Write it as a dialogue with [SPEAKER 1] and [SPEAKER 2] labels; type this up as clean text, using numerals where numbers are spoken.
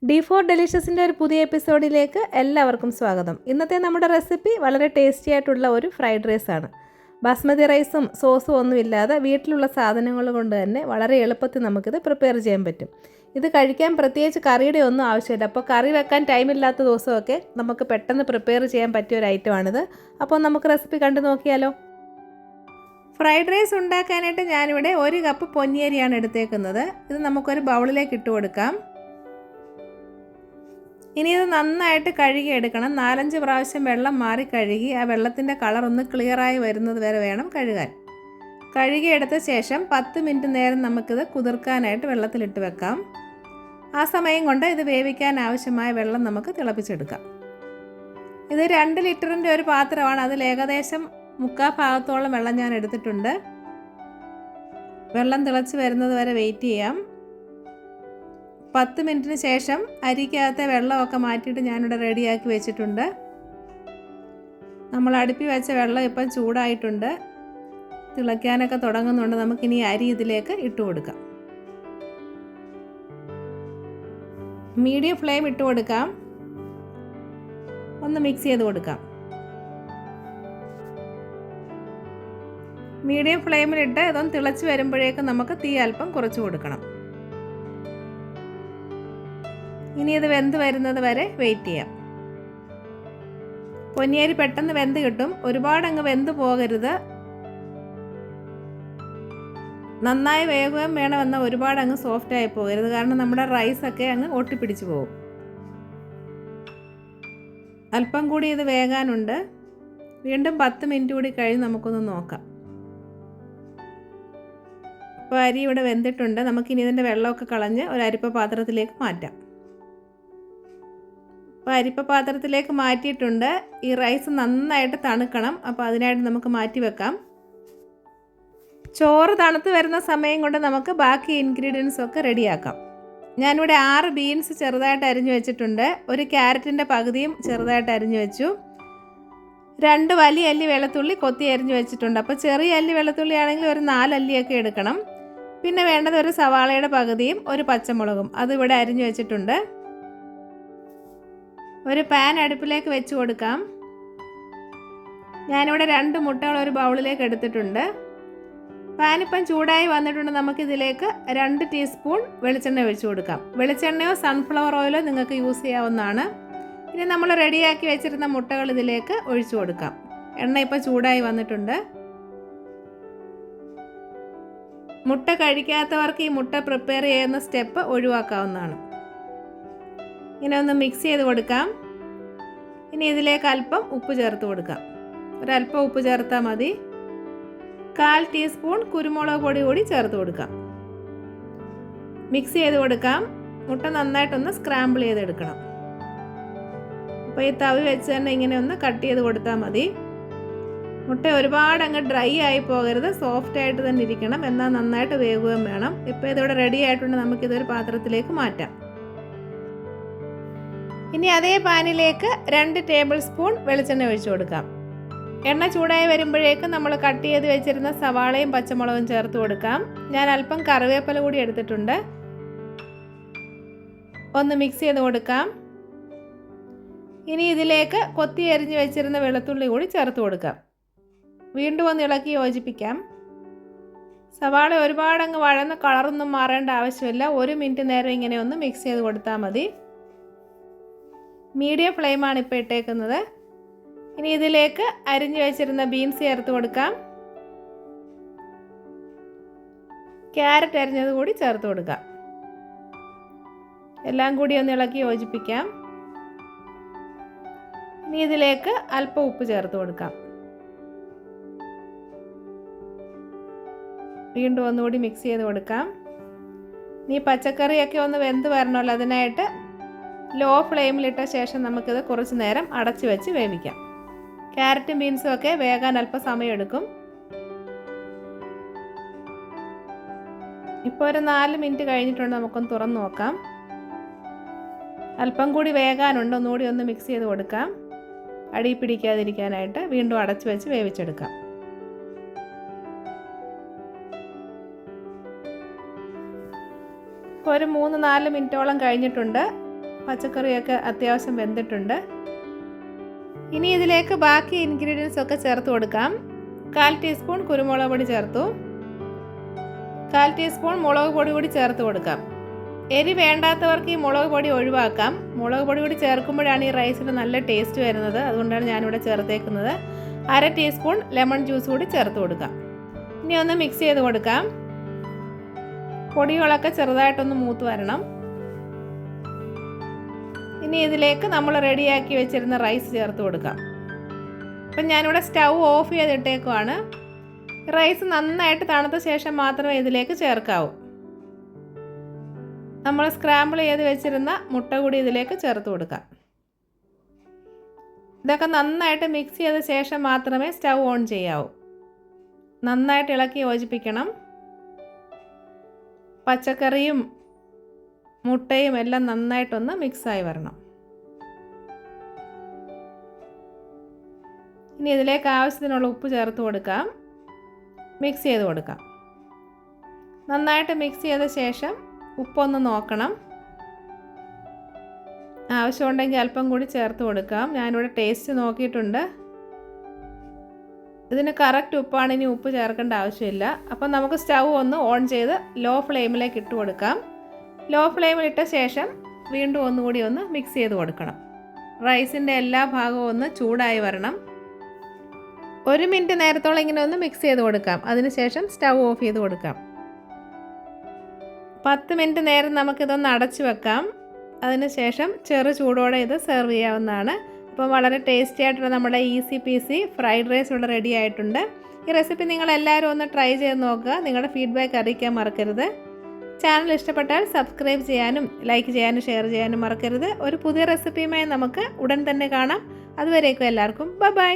[SPEAKER 1] D4 ഡെലിഷ്യസിൻ്റെ ഒരു പുതിയ എപ്പിസോഡിലേക്ക് എല്ലാവർക്കും സ്വാഗതം. ഇന്നത്തെ നമ്മുടെ റെസിപ്പി വളരെ ടേസ്റ്റി ആയിട്ടുള്ള ഒരു ഫ്രൈഡ് റൈസാണ്. ബാസ്മതി റൈസും സോസും ഒന്നുമില്ലാതെ വീട്ടിലുള്ള സാധനങ്ങൾ കൊണ്ട് തന്നെ വളരെ എളുപ്പത്തിൽ നമുക്കിത് പ്രിപ്പയർ ചെയ്യാൻ പറ്റും. ഇത് കഴിക്കാൻ പ്രത്യേകിച്ച് കറിയുടെ ഒന്നും ആവശ്യമില്ല. അപ്പോൾ കറി വെക്കാൻ ടൈമില്ലാത്ത ദിവസമൊക്കെ നമുക്ക് പെട്ടെന്ന് പ്രിപ്പയർ ചെയ്യാൻ പറ്റിയ ഒരു ഐറ്റമാണിത്. അപ്പോൾ നമുക്ക് റെസിപ്പി കണ്ടു നോക്കിയാലോ. ഫ്രൈഡ് റൈസ് ഉണ്ടാക്കാനായിട്ട് ഞാനിവിടെ 1 കപ്പ് പൊന്നിയരിയാണ് എടുത്തേക്കുന്നത്. ഇത് നമുക്കൊരു ബൗളിലേക്ക് ഇട്ട് കൊടുക്കാം. ഇനി ഇത് നന്നായിട്ട് കഴുകി എടുക്കണം. 4-5 പ്രാവശ്യം വെള്ളം മാറി കഴുകി ആ വെള്ളത്തിൻ്റെ കളർ ഒന്ന് ക്ലിയറായി വരുന്നത് വരെ വേണം കഴുകാൻ. കഴുകിയെടുത്ത ശേഷം 10 മിനിറ്റ് നേരം നമുക്കിത് കുതിർക്കാനായിട്ട് വെള്ളത്തിലിട്ട് വെക്കാം. ആ സമയം കൊണ്ട് ഇത് വേവിക്കാൻ ആവശ്യമായ വെള്ളം നമുക്ക് തിളപ്പിച്ചെടുക്കാം. ഇത് 2 ലിറ്ററിൻ്റെ ഒരു പാത്രമാണ്. അതിൽ ഏകദേശം 3/4 ഭാഗത്തോളം വെള്ളം ഞാൻ എടുത്തിട്ടുണ്ട്. വെള്ളം തിളച്ച് വരുന്നത് വരെ വെയിറ്റ് ചെയ്യാം. 10 മിനിറ്റിന് ശേഷം അരിക്കകത്തെ വെള്ളമൊക്കെ മാറ്റിയിട്ട് ഞാനിവിടെ റെഡിയാക്കി വെച്ചിട്ടുണ്ട്. നമ്മൾ അടുപ്പിൽ വെച്ച വെള്ളം ഇപ്പം ചൂടായിട്ടുണ്ട്, തിളയ്ക്കാനൊക്കെ തുടങ്ങുന്നുണ്ട്. നമുക്കിനി അരി ഇതിലേക്ക് ഇട്ട് കൊടുക്കാം. മീഡിയം ഫ്ലെയിം ഇട്ട് കൊടുക്കാം. ഒന്ന് മിക്സ് ചെയ്ത് കൊടുക്കാം. മീഡിയം ഫ്ലെയിമിലിട്ട് ഇതൊന്ന് തിളച്ച് വരുമ്പോഴേക്കും നമുക്ക് തീ അല്പം കുറച്ച് കൊടുക്കണം. ഇനി ഇത് വെന്ത് വരുന്നത് വരെ വെയിറ്റ് ചെയ്യാം. പൊന്നിയരി പെട്ടെന്ന് വെന്ത് കിട്ടും. ഒരുപാടങ്ങ് വെന്ത് പോകരുത്. നന്നായി വേഗം വേണമെന്നാൽ ഒരുപാടങ്ങ് സോഫ്റ്റായി പോകരുത്. കാരണം നമ്മുടെ റൈസൊക്കെ അങ്ങ് ഒട്ടിപ്പിടിച്ച് പോകും. അല്പം കൂടി ഇത് വേകാനുണ്ട്. വീണ്ടും 10 മിനിറ്റ് കൂടി കഴിഞ്ഞ് നമുക്കൊന്ന് നോക്കാം. ഇപ്പോൾ അരി ഇവിടെ വെന്തിട്ടുണ്ട്. നമുക്കിനി ഇതിൻ്റെ വെള്ളമൊക്കെ കളഞ്ഞ് ഒരു അരിപ്പ പാത്രത്തിലേക്ക് മാറ്റാം. അപ്പോൾ അരിപ്പ പാത്രത്തിലേക്ക് മാറ്റിയിട്ടുണ്ട്. ഈ റൈസ് നന്നായിട്ട് തണുക്കണം. അപ്പോൾ അതിനായിട്ട് നമുക്ക് മാറ്റി വെക്കാം. ചോറ് തണുത്ത് വരുന്ന സമയം കൊണ്ട് നമുക്ക് ബാക്കി ഇൻഗ്രീഡിയൻസ് ഒക്കെ റെഡിയാക്കാം. ഞാനിവിടെ 6 ബീൻസ് ചെറുതായിട്ട് അരിഞ്ഞു വെച്ചിട്ടുണ്ട്. ഒരു ക്യാരറ്റിൻ്റെ പകുതിയും ചെറുതായിട്ട് അരിഞ്ഞു വെച്ചു. 2 വലിയ അല്ലി വെളുത്തുള്ളി കൊത്തി അരിഞ്ഞു വെച്ചിട്ടുണ്ട്. അപ്പോൾ ചെറിയ അല്ലി വെളുത്തുള്ളി ആണെങ്കിൽ ഒരു 4 അല്ലിയൊക്കെ എടുക്കണം. പിന്നെ വേണ്ടത് ഒരു സവാളയുടെ പകുതിയും ഒരു പച്ചമുളകും അതിവിടെ അരിഞ്ഞു വെച്ചിട്ടുണ്ട്. ഒരു പാൻ അടുപ്പിലേക്ക് വെച്ച് കൊടുക്കാം. ഞാനിവിടെ 2 മുട്ടകൾ ഒരു ബൗളിലേക്ക് എടുത്തിട്ടുണ്ട്. പാനിപ്പം ചൂടായി വന്നിട്ടുണ്ട്. നമുക്കിതിലേക്ക് 2 ടീസ്പൂൺ വെളിച്ചെണ്ണ ഒഴിച്ചു കൊടുക്കാം. വെളിച്ചെണ്ണയോ സൺഫ്ലവർ ഓയിലോ നിങ്ങൾക്ക് യൂസ് ചെയ്യാവുന്നതാണ്. ഇനി നമ്മൾ റെഡിയാക്കി വെച്ചിരുന്ന മുട്ടകൾ ഇതിലേക്ക് ഒഴിച്ചു കൊടുക്കാം. എണ്ണ ഇപ്പോൾ ചൂടായി വന്നിട്ടുണ്ട്. മുട്ട കഴിക്കാത്തവർക്ക് ഈ മുട്ട പ്രിപ്പയർ ചെയ്യുന്ന സ്റ്റെപ്പ് ഒഴിവാക്കാവുന്നതാണ്. ഇങ്ങനെ ഒന്ന് മിക്സ് ചെയ്ത് കൊടുക്കാം. ഇനി ഇതിലേക്ക് അല്പം ഉപ്പ് ചേർത്ത് കൊടുക്കാം. ഒരല്പം ഉപ്പ് ചേർത്താൽ മതി. 1/4 ടീസ്പൂൺ കുരുമുളക് പൊടി കൂടി ചേർത്ത് കൊടുക്കാം. മിക്സ് ചെയ്ത് കൊടുക്കാം. മുട്ട നന്നായിട്ടൊന്ന് സ്ക്രാമ്പിൾ ചെയ്തെടുക്കണം. അപ്പോൾ ഈ തവി വെച്ച് തന്നെ ഇങ്ങനെ ഒന്ന് കട്ട് ചെയ്ത് കൊടുത്താൽ മതി. മുട്ട ഒരുപാട് അങ്ങ് ഡ്രൈ ആയി പോകരുത്. സോഫ്റ്റ് ആയിട്ട് തന്നെ ഇരിക്കണം. എന്നാൽ നന്നായിട്ട് വേവുകയും വേണം. ഇപ്പോൾ ഇതിവിടെ റെഡി ആയിട്ടുണ്ട്. നമുക്കിതൊരു പാത്രത്തിലേക്ക് മാറ്റാം. ഇനി അതേ പാനിലേക്ക് 2 ടേബിൾ സ്പൂൺ വെളിച്ചെണ്ണ ഒഴിച്ചു കൊടുക്കാം. എണ്ണ ചൂടായി വരുമ്പോഴേക്കും നമ്മൾ കട്ട് ചെയ്ത് വെച്ചിരുന്ന സവാളയും പച്ചമുളകും ചേർത്ത് കൊടുക്കാം. ഞാൻ അല്പം കറിവേപ്പില കൂടി എടുത്തിട്ടുണ്ട്. ഒന്ന് മിക്സ് ചെയ്ത് കൊടുക്കാം. ഇനി ഇതിലേക്ക് കൊത്തി അരിഞ്ഞ് വെച്ചിരുന്ന വെളുത്തുള്ളി കൂടി ചേർത്ത് കൊടുക്കാം. വീണ്ടും ഒന്ന് ഇളക്കി യോജിപ്പിക്കാം. സവാള ഒരുപാടങ്ങ് വഴന്ന് കളറൊന്നും മാറേണ്ട ആവശ്യമില്ല. 1 മിനിറ്റ് നേരം ഇങ്ങനെ ഒന്ന് മിക്സ് ചെയ്ത് കൊടുത്താൽ മതി. മീഡിയം ഫ്ലെയിമാണ് ഇപ്പോൾ ഇട്ടേക്കുന്നത്. ഇനി ഇതിലേക്ക് അരിഞ്ഞു വെച്ചിരുന്ന ബീൻസ് ചേർത്ത് കൊടുക്കാം. ക്യാരറ്റ് അരിഞ്ഞത് കൂടി ചേർത്ത് കൊടുക്കാം. എല്ലാം കൂടി ഒന്ന് ഇളക്കി യോജിപ്പിക്കാം. ഇനി ഇതിലേക്ക് അല്പം ഉപ്പ് ചേർത്ത് കൊടുക്കാം. വീണ്ടും ഒന്നുകൂടി മിക്സ് ചെയ്ത് കൊടുക്കാം. ഇനി പച്ചക്കറിയൊക്കെ ഒന്ന് വെന്ത് വരണമല്ലോ. അതിനായിട്ട് ലോ ഫ്ലെയിമിലിട്ട ശേഷം നമുക്കിത് കുറച്ച് നേരം അടച്ചു വെച്ച് വേവിക്കാം. ക്യാരറ്റും ബീൻസും ഒക്കെ വേകാൻ അല്പം സമയമെടുക്കും. ഇപ്പോൾ ഒരു 4 മിനിറ്റ് കഴിഞ്ഞിട്ടുണ്ട്. നമുക്കൊന്ന് തുറന്ന് നോക്കാം. അല്പം കൂടി വേകാനുണ്ട്. ഒന്നുകൂടി ഒന്ന് മിക്സ് ചെയ്ത് കൊടുക്കാം. അടി പിടിക്കാതിരിക്കാനായിട്ട് വീണ്ടും അടച്ചു വെച്ച് വേവിച്ചെടുക്കാം. ഇപ്പോൾ ഒരു 3-4 മിനിറ്റോളം കഴിഞ്ഞിട്ടുണ്ട്. പച്ചക്കറിയൊക്കെ അത്യാവശ്യം വെന്തിട്ടുണ്ട്. ഇനി ഇതിലേക്ക് ബാക്കി ഇൻഗ്രീഡിയൻസ് ഒക്കെ ചേർത്ത് കൊടുക്കാം. 1/4 ടീസ്പൂൺ കുരുമുളക് പൊടി ചേർത്തു. 1/4 ടീസ്പൂൺ മുളക് പൊടി കൂടി ചേർത്ത് കൊടുക്കാം. എരി വേണ്ടാത്തവർക്ക് ഈ മുളക് പൊടി ഒഴിവാക്കാം. മുളക് പൊടി കൂടി ചേർക്കുമ്പോഴാണ് ഈ റൈസിന് നല്ല ടേസ്റ്റ് വരുന്നത്. അതുകൊണ്ടാണ് ഞാനിവിടെ ചേർത്തേക്കുന്നത്. 1/2 ടീസ്പൂൺ ലെമൺ ജ്യൂസ് കൂടി ചേർത്ത് കൊടുക്കാം. ഇനി ഒന്ന് മിക്സ് ചെയ്ത് കൊടുക്കാം. പൊടികളൊക്കെ ചെറുതായിട്ടൊന്ന് മൂത്ത് വരണം. ഇനി ഇതിലേക്ക് നമ്മൾ റെഡിയാക്കി വെച്ചിരുന്ന റൈസ് ചേർത്ത് കൊടുക്കാം. അപ്പം ഞാനിവിടെ സ്റ്റൗ ഓഫ് ചെയ്തിട്ടേക്കുവാണ്. റൈസ് നന്നായിട്ട് തണുത്ത ശേഷം മാത്രമേ ഇതിലേക്ക് ചേർക്കാവൂ. നമ്മൾ സ്ക്രാമ്പിൾ ചെയ്ത് വെച്ചിരുന്ന മുട്ട കൂടി ഇതിലേക്ക് ചേർത്ത് കൊടുക്കാം. ഇതൊക്കെ നന്നായിട്ട് മിക്സ് ചെയ്ത ശേഷം മാത്രമേ സ്റ്റൗ ഓൺ ചെയ്യാവൂ. നന്നായിട്ട് ഇളക്കി യോജിപ്പിക്കണം. പച്ചക്കറിയും മുട്ടയും എല്ലാം നന്നായിട്ടൊന്ന് മിക്സായി വരണം. ഇനി ഇതിലേക്ക് ആവശ്യത്തിനുള്ള ഉപ്പ് ചേർത്ത് കൊടുക്കാം. മിക്സ് ചെയ്ത് കൊടുക്കാം. നന്നായിട്ട് മിക്സ് ചെയ്ത ശേഷം ഉപ്പൊന്ന് നോക്കണം. ആവശ്യമുണ്ടെങ്കിൽ അല്പം കൂടി ചേർത്ത് കൊടുക്കാം. ഞാനിവിടെ ടേസ്റ്റ് നോക്കിയിട്ടുണ്ട്. ഇതിന് കറക്റ്റ് ഉപ്പാണ്. ഇനി ഉപ്പ് ചേർക്കേണ്ട ആവശ്യമില്ല. അപ്പം നമുക്ക് സ്റ്റൗ ഒന്ന് ഓൺ ചെയ്ത് ലോ ഫ്ലെയിമിലേക്ക് ഇട്ട് കൊടുക്കാം. ലോ ഫ്ലെയിമിലിട്ട ശേഷം വീണ്ടും ഒന്നുകൂടി ഒന്ന് മിക്സ് ചെയ്ത് കൊടുക്കണം. റൈസിൻ്റെ എല്ലാ ഭാഗവും ഒന്ന് ചൂടായി വരണം. 1 മിനിറ്റ് നേരത്തോളം ഇങ്ങനെ ഒന്ന് മിക്സ് ചെയ്ത് കൊടുക്കാം. അതിനുശേഷം സ്റ്റൗ ഓഫ് ചെയ്ത് കൊടുക്കാം. 10 മിനിറ്റ് നേരം നമുക്കിതൊന്ന് അടച്ചു വെക്കാം. അതിനുശേഷം ചെറു ചൂടോടെ ഇത് സെർവ് ചെയ്യാവുന്നതാണ്. അപ്പോൾ വളരെ ടേസ്റ്റി ആയിട്ടുള്ള നമ്മുടെ ഈസി പീസി ഫ്രൈഡ് റൈസ് ഇവിടെ റെഡി ആയിട്ടുണ്ട്. ഈ റെസിപ്പി നിങ്ങളെല്ലാവരും ഒന്ന് ട്രൈ ചെയ്ത് നോക്കുക. നിങ്ങളുടെ ഫീഡ്ബാക്ക് അറിയിക്കാൻ മറക്കരുത്. ചാനൽ ഇഷ്ടപ്പെട്ടാൽ സബ്സ്ക്രൈബ് ചെയ്യാനും ലൈക്ക് ചെയ്യാനും ഷെയർ ചെയ്യാനും മറക്കരുത്. ഒരു പുതിയ റെസിപ്പിയുമായി നമുക്ക് ഉടൻ തന്നെ കാണാം. അതുവരേക്കും എല്ലാവർക്കും ബൈ.